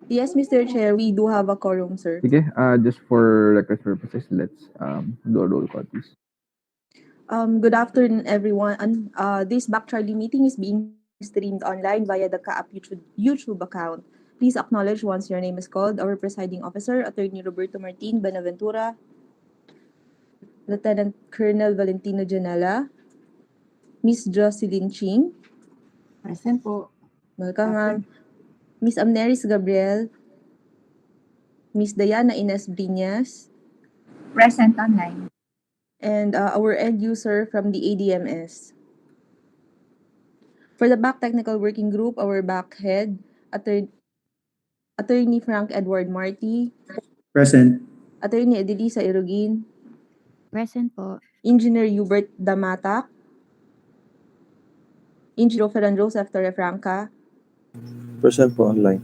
Yes, Mr. Chair, we do have a quorum, sir. Sige, just for record purposes, let's do a roll call, please. Good afternoon, everyone. This back Charlie meeting is being streamed online via the CAAP YouTube account. Please acknowledge once your name is called. Our presiding officer, Attorney Roberto Martin Benaventura, Lieutenant Colonel Valentino Janela, Miss Jocelyn Ching, Present po. welcome ma'am, Miss Amneris Gabriel, Miss Diana Ines Briñas, Present online. and our end user from the ADMS. For the back technical working group, our back head, Attorney Frank Edward Marty, Present. Attorney Adelisa Irugin, Present po. Engineer Hubert Damatak, Engineer Ferran Joseph Torrefranca, Present po online.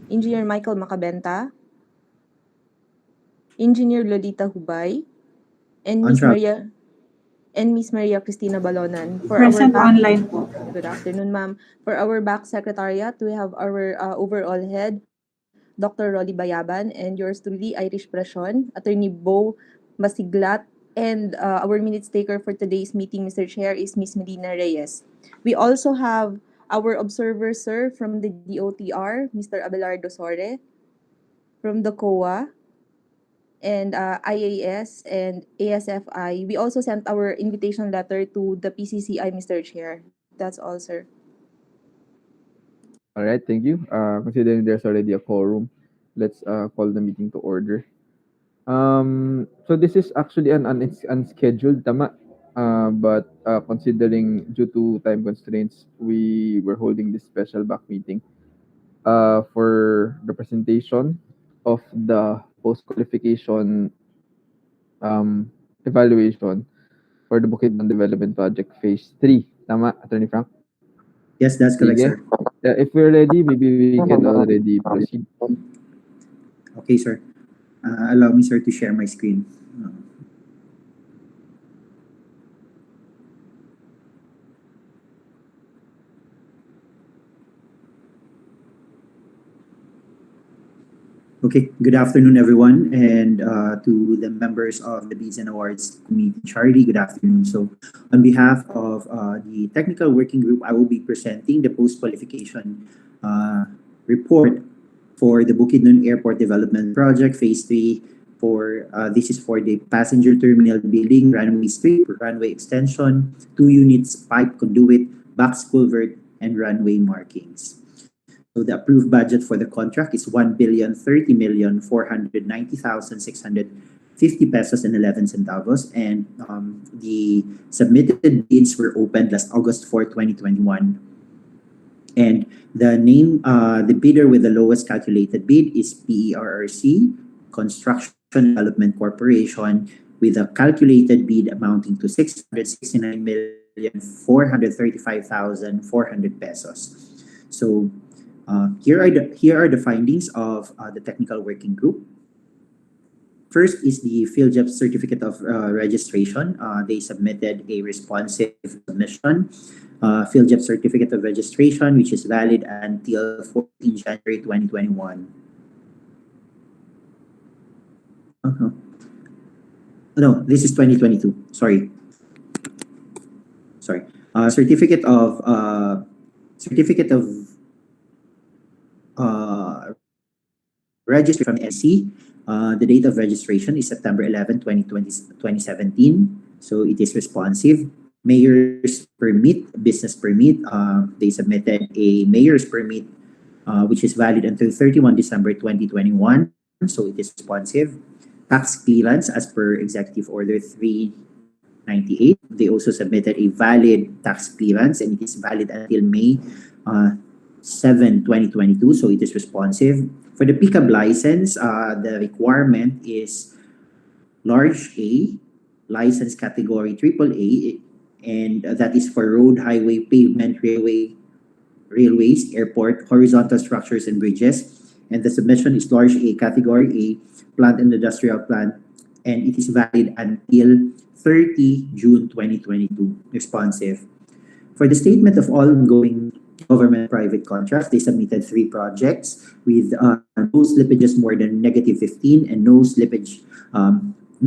Engineer Michael Macabenta, Engineer Lolita Hubay, and On track. Miss Maria Cristina Balonan. For Present our back, online po. good afternoon, ma'am. For our back secretariat, we have our overall head, Dr. Rolly Bayaban, and yours truly, Irish Presyon, Attorney Bo Masiglat, and our minutes taker for today's meeting, Mr. Chair, is Miss Melina Reyes. We also have our observer, sir, from the DOTR, Mr. Abelardo Sore, from the COA, and IAS and ASFI. We also sent our invitation letter to the PCCI, Mr. Chair. That's all, sir. All right, thank you. Considering there's already a quorum, let's call the meeting to order. So this is actually an unscheduled, tama. But considering due to time constraints, we were holding this special back meeting for the presentation of the post-qualification evaluation for the Bukidnon Development Project Phase 3. Tama, Attorney Frank? Yes, that's correct, Sige. sir. If we're ready, maybe we can already proceed. Okay, sir. Allow me, sir, to share my screen. Okay, good afternoon, everyone, and to the members of the Beads and Awards Committee. Charlie, good afternoon. So, on behalf of the technical working group, I will be presenting the post-qualification report for the Bukidnon Airport Development Project Phase 3. This is for the passenger terminal building, runway strip, runway extension, 2 units, pipe conduit, box culvert, and runway markings. So the approved budget for the contract is 1,030,490,650 pesos and 11 centavos, and the submitted bids were opened last August 4, 2021. And the bidder with the lowest calculated bid is PERRC, Construction Development Corporation, with a calculated bid amounting to 669,435,400 pesos. So here are the findings of the technical working group. First is the PhilJEP certificate of registration. They submitted a responsive submission. PhilJEP certificate of registration, which is valid until 14 January 2021. No, this is 2022. Sorry. Certificate of registry from SC. The date of registration is September 11, 2017. So it is responsive. Mayor's permit, business permit. They submitted a mayor's permit, which is valid until 31 December 2021. So it is responsive. Tax clearance as per Executive Order 398. They also submitted a valid tax clearance, and it is valid until May 7, 2022, so it is responsive. For the pickup license, the requirement is large A, license category AAA, and that is for road, highway, pavement, railways, airport, horizontal structures, and bridges. And the submission is large A, category A, plant and industrial plant, and it is valid until 30 June 2022, responsive. For the statement of all ongoing government private contracts. They submitted 3 projects with no slippages more than -15 and no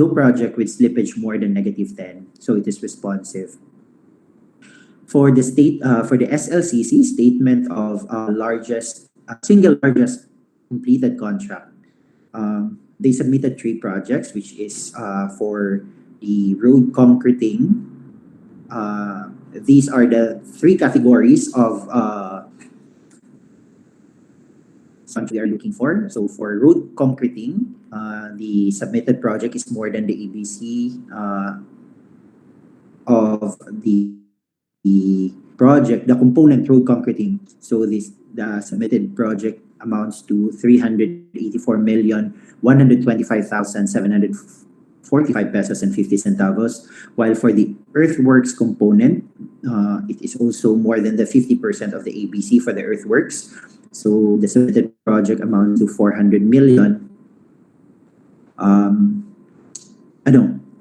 project with slippage more than -10. So it is responsive. For the SLCC statement of single largest completed contract, they submitted 3 projects, which is for the road concreting. These are the 3 categories of something we are looking for. So for road concreting, the submitted project is more than the ABC of the project, the component road concreting. So the submitted project amounts to 384,125,745 pesos and 50 centavos. While for the earthworks component, it is also more than the 50% of the ABC for the earthworks. So the submitted project amounts to 400 million.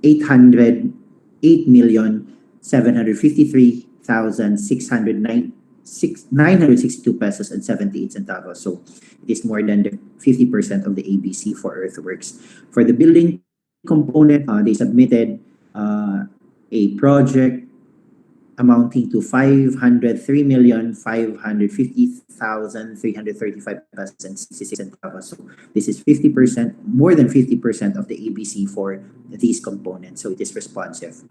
808 million 753,962 pesos and 78 centavos. So it is more than the 50% of the ABC for earthworks. For the building component, they submitted a project amounting to 503,550,335 pesos and 66 centavos. So this is 50%, more than 50% of the ABC for these components. So it is responsive.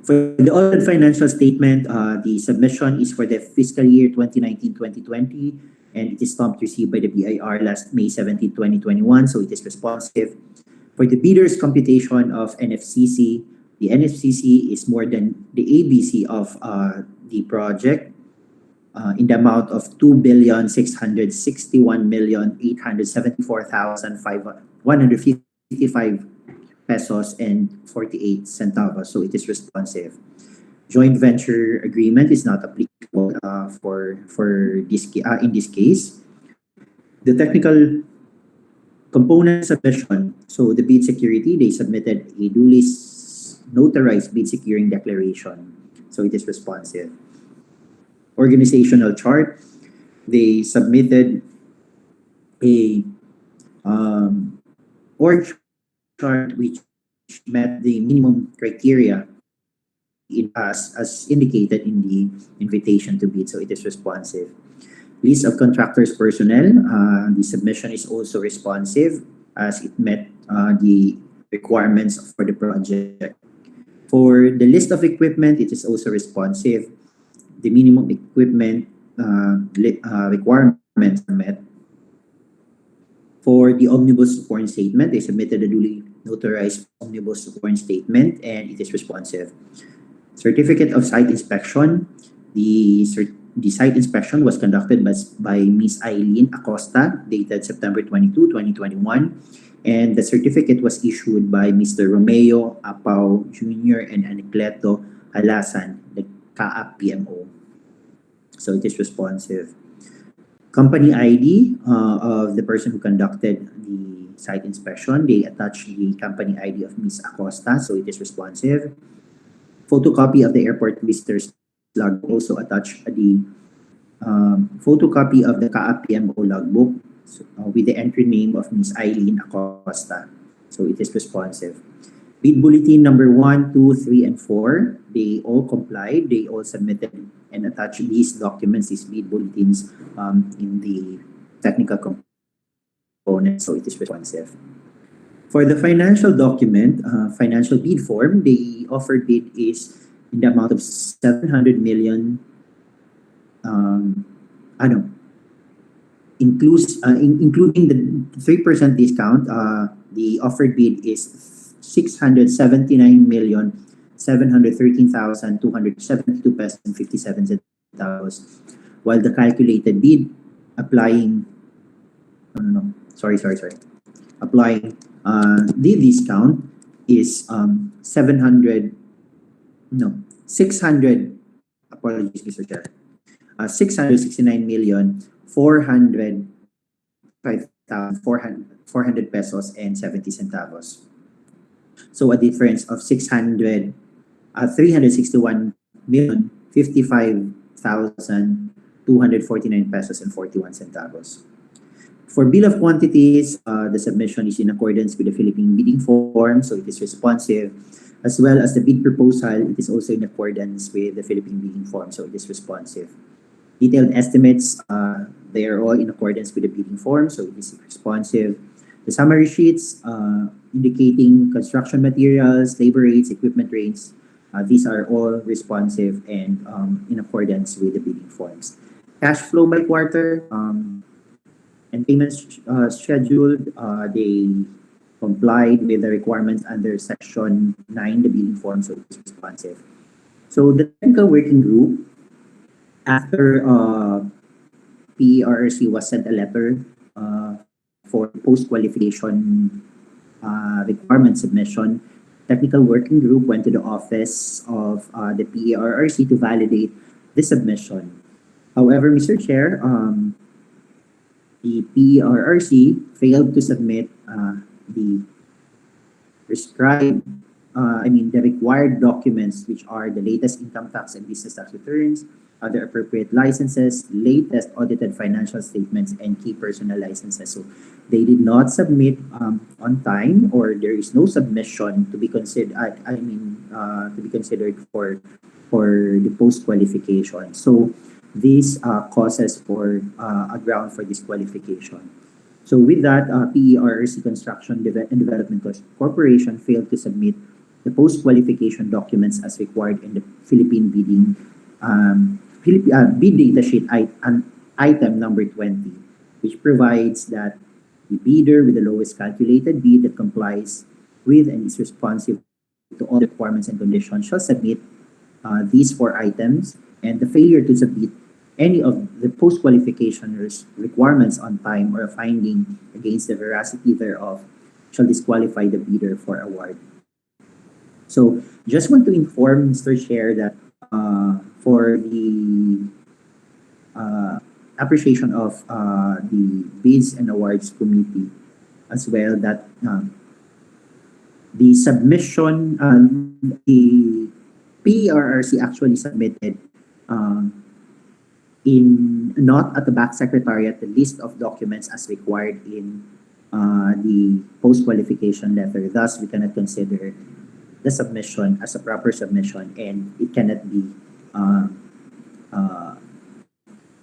For the audited financial statement, the submission is for the fiscal year 2019-2020, and it is stamped received by the BIR last May 17, 2021. So it is responsive. For the bidder's computation of NFCC, the NFCC is more than the ABC of the project in the amount of 2,661,874,155 pesos and 48 centavos. So it is responsive. Joint venture agreement is not applicable in this case. The technical component submission. So the bid security, they submitted a duly notarized bid securing declaration. So it is responsive. Organizational chart, they submitted a org chart which met the minimum criteria as indicated in the invitation to bid. So it is responsive. List of contractors personnel, the submission is also responsive as it met the requirements for the project. For the list of equipment, it is also responsive. The minimum equipment requirements are met. For the omnibus foreign statement, they submitted a duly notarized omnibus foreign statement and it is responsive. Certificate of site inspection. The site inspection was conducted by Ms. Eileen Acosta, dated September 22, 2021. And the certificate was issued by Mr. Romeo Apau Jr. and Anacleto Halasan, the CAAP PMO. So it is responsive. Company ID of the person who conducted the site inspection, they attached the company ID of Ms. Acosta, so it is responsive. Photocopy of the airport visitors logbook, also attached the photocopy of the CAAP PMO logbook with the entry name of Ms. Eileen Acosta. So it is responsive. Bid bulletin number 1, 2, 3, and 4, they all complied. They all submitted and attached these documents, these bid bulletins in the technical component. So it is responsive. For the financial document, financial bid form, the offered bid is in the amount of 700 million. Including the 3% discount, the offered bid is 679,713,272 pesos and 57 centavos, while the calculated bid applying the discount is 600, apologies Mr. Chair, 669,405,400 pesos and 70 centavos. So a difference of 361,055 1,249 pesos and 41 centavos. For bill of quantities, the submission is in accordance with the Philippine bidding form, so it is responsive, as well as the bid proposal. It is also in accordance with the Philippine bidding form, so it is responsive. Detailed estimates, they are all in accordance with the bidding form, so it is responsive. The summary sheets indicating construction materials, labor rates, equipment rates, these are all responsive and in accordance with the bidding forms. Cash flow by quarter and payments scheduled, they complied with the requirements under Section 9, the bidding form, so it's responsive. So the technical working group, after PERC was sent a letter for post-qualification requirement submission, technical working group went to the office of the PERC to validate the submission. However, Mr. Chair, the PERC failed to submit the the required documents, which are the latest income tax and business tax returns, other appropriate licenses, latest audited financial statements, and key personal licenses. So they did not submit on time, or there is no submission to be considered. To be considered for the post qualification. So this causes for a ground for disqualification. So with that, PERC Construction and Development Corporation failed to submit the post-qualification documents as required in the Philippine bidding bid data sheet item number 20, which provides that the bidder with the lowest calculated bid that complies with and is responsive to all the requirements and conditions shall submit these 4 items, and the failure to submit any of the post-qualification requirements on time or a finding against the veracity thereof shall disqualify the bidder for award. So just want to inform Mr. Chair that for the appreciation of the Bids and Awards Committee as well, that the submission, the PERC actually submitted in not at the BAC Secretariat the list of documents as required in the post-qualification letter. Thus, we cannot consider the submission as a proper submission, and it cannot be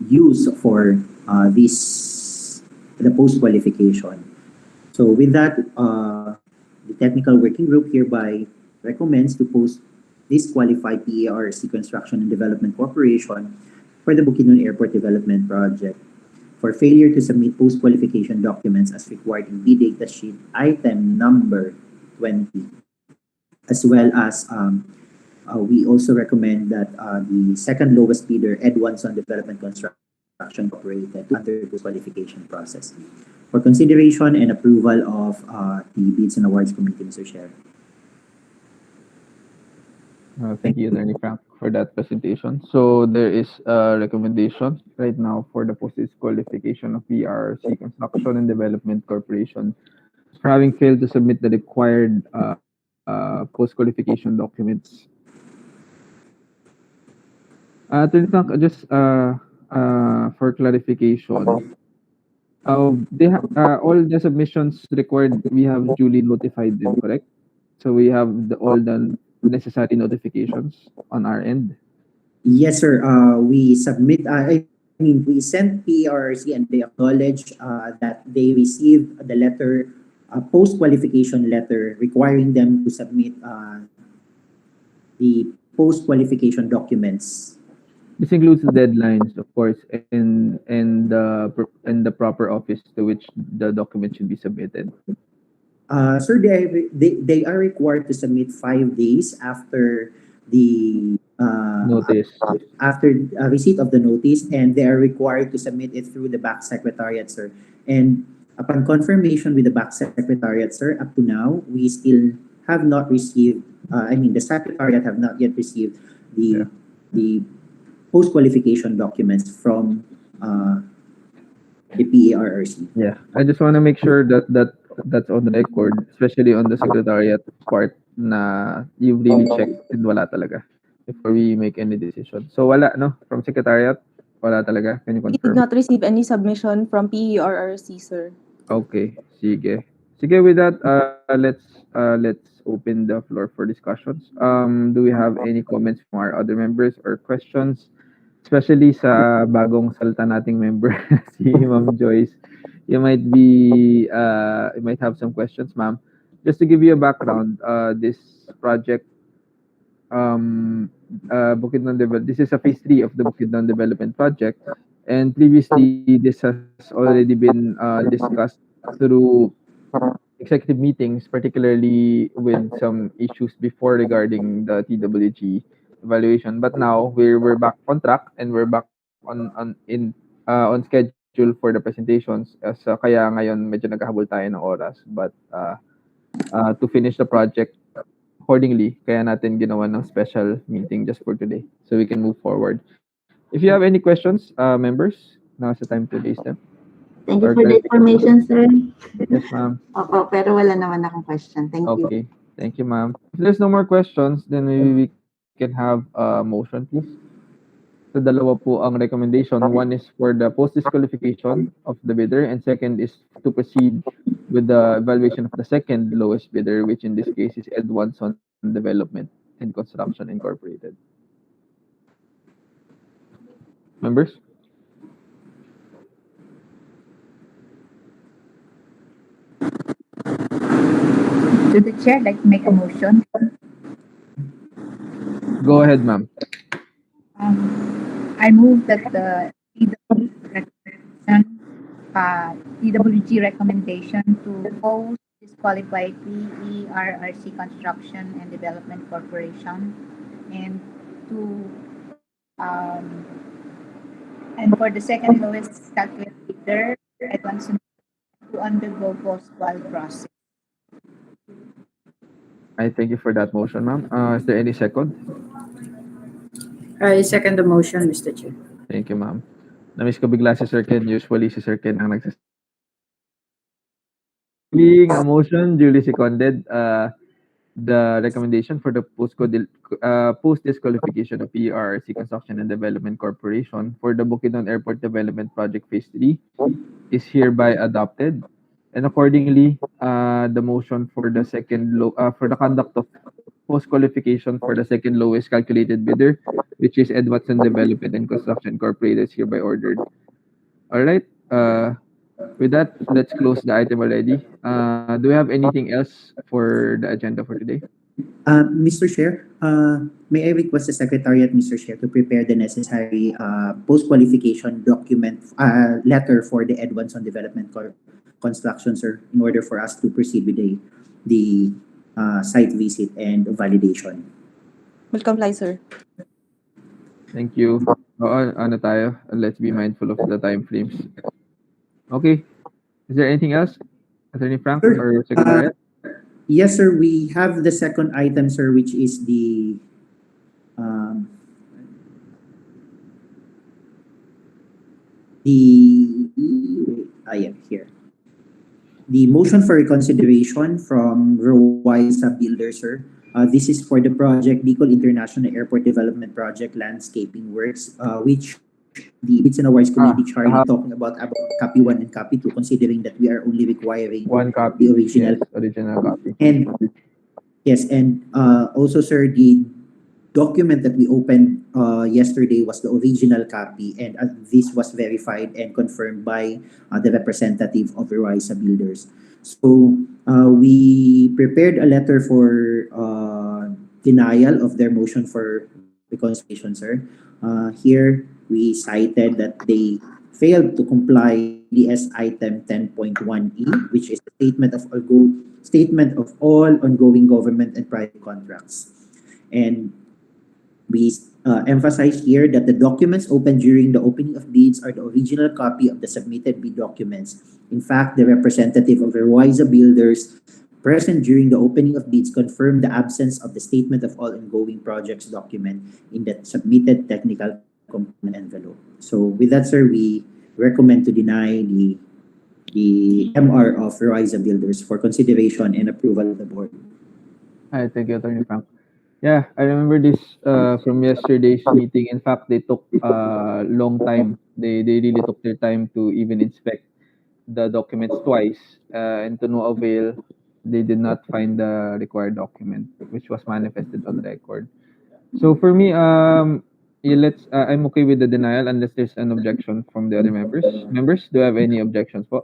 used for the post-qualification. So with that, the technical working group hereby recommends to disqualify PERC Construction and Development Corporation for the Bukidnon Airport Development Project for failure to submit post-qualification documents as required in bid data sheet item number 20. As well as we also recommend that the second lowest bidder, Edwanson Development Construction Incorporated, to undergo the qualification process for consideration and approval of the Bids and Awards Committee, Mr. Chair. Thank you, Attorney Frank, for that presentation. So there is a recommendation right now for the post-disqualification of PRC Construction and Development Corporation for having failed to submit the required post-qualification documents. Attorney Frank, just for clarification, they have all the submissions required. We have duly notified them, correct? So we have all the necessary notifications on our end. Yes, sir. We submit. We sent PRC and they acknowledge that they received the letter, post-qualification letter, requiring them to submit the post-qualification documents. This includes the deadlines, of course, and the proper office to which the document should be submitted. Sir, they are required to submit 5 days after the Notice. after receipt of the notice, and they are required to submit it through the BAC Secretariat, sir. And upon confirmation with the BAC Secretariat, sir, up to now, we still have not received, the Secretariat have not yet received the post-qualification documents from the PERC. Yeah, I just want to make sure that's on the record, especially on the Secretariat part, na you've really checked and wala talaga. before we make any decision. So wala, no? From Secretariat? Wala talaga. Can you We did confirm? not receive any submission from PERRC, sir. Okay, sige. Sige, with that, let's open the floor for discussions. Do we have any comments from our other members or questions? Especially sa bagong salta nating member, si Ma'am Joyce. You might have some questions, ma'am. Just to give you a background, this project, this is a phase 3 of the Bukidnon Development Project. And previously, this has already been discussed through executive meetings, particularly with some issues before regarding the TWG evaluation. But now we're back on track and we're back on schedule for the presentations. Kaya ngayon medyo naghahabol tayo ng oras. But to finish the project accordingly, kaya natin ginawa ng special meeting just for today so we can move forward. If you have any questions, members, now's the time to raise them. Thank you Or for the information, sir. Yes, ma'am. Opo, pero wala naman akong question. Thank you. Okay. Thank you, ma'am. If there's no more questions, then maybe we can have a motion, please. So, dalawa po ang recommendation. One is for the post-disqualification of the bidder, and second is to proceed with the evaluation of the second lowest bidder, which in this case is Edwardson Development and Construction Incorporated. Members? Would the chair like to make a motion? Go ahead, ma'am. I move that the TWG recommendation to post disqualify PERRC Construction and Development Corporation and to and for the second lowest calculated bidder, Edwardson to undergo post-qual process. I thank you for that motion, ma'am. Is there any second? I second the motion, Mr. Chair. Thank you, ma'am. Na-miss ko bigla si Sir Ken. Usually si Sir Ken ang nagsasabi. Being a motion duly seconded, the recommendation for the post-disqualification of PERC Construction and Development Corporation for the Bukidnon Airport Development Project Phase 3 is hereby adopted. And accordingly, the motion for the for the conduct of post-qualification for the second lowest calculated bidder, which is Edwardson Development and Construction Incorporated, is hereby ordered. All right. With that, let's close the item already. Do we have anything else for the agenda for today? Mr. Chair, may I request the Secretariat, Mr. Chair, to prepare the necessary post-qualification document letter for the Edwardson Development Construction, sir, in order for us to proceed with the site visit and validation. Will comply, sir. Thank you. Ano tayo? Let's be mindful of the time frames. Okay. Is there anything else? Attorney Frank Sir, or Secretariat? Yes, sir. We have the second item, sir, which is the here. The motion for reconsideration from Rowaisa Builder, sir. This is for the project Bicol International Airport Development Project Landscaping Works, which the Bids and Awards Committee Charlie talking about copy 1 and copy 2, considering that we are only requiring One copy. the original. Yes, original copy. And yes, and also, sir, the document that we opened yesterday was the original copy, and this was verified and confirmed by the representative of Rowaisa Builders. So we prepared a letter for denial of their motion for reconciliation, sir. Here we cited that they failed to comply DS item 10.1E, which is a statement of all ongoing government and private contracts. And we emphasize here that the documents opened during the opening of bids are the original copy of the submitted bid documents. In fact, the representative of Rowaisa Builders present during the opening of bids confirmed the absence of the statement of all ongoing projects document in the submitted technical component envelope. So with that, sir, we recommend to deny the MR of Rowaisa Builders for consideration and approval of the board. Thank you, Attorney Frank. Yeah, I remember this from yesterday's meeting. In fact, they took a long time. They really took their time to even inspect the documents twice, and to no avail. They did not find the required document, which was manifested on record. So for me, yeah, I'm okay with the denial unless there's an objection from the other members. Members, do you have any objections po?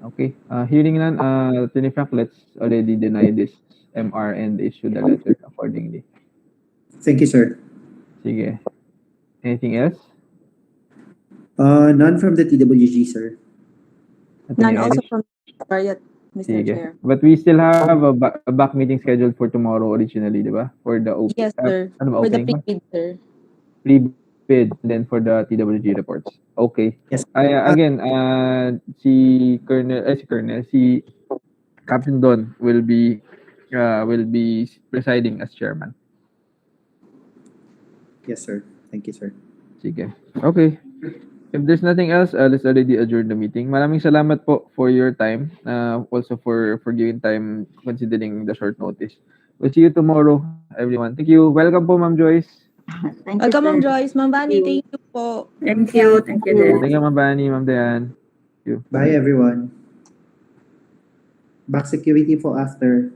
Okay. Hearing none, Attorney Frank, let's already deny this MR and issue the letter accordingly. Thank you, sir. Sige. Anything else? None from the TWG, sir. None Attorney also Irish? from Secretariat, Mr. Sige. Chair. But we still have a back meeting scheduled for tomorrow originally, di ba? For the Yes, sir. ano ba, For the opening ba? pre-bid, sir. Pre-bid, then for the TWG reports. Okay. Yes. Again, si Captain Don will be presiding as chairman. Yes, sir. Thank you, sir. Sige. Okay. If there's nothing else, let's already adjourn the meeting. Maraming salamat po for your time. Also for giving time considering the short notice. We'll see you tomorrow, everyone. Thank you. Welcome po, Ma'am Joyce. Thank you, Welcome, Ma'am sir. Joyce. Ma'am Bani, Thank thank you po. Thank you. Thank you, Thank Dad. you, Ma'am Bani, Ma'am Dayan. Bye, everyone. Back security po after.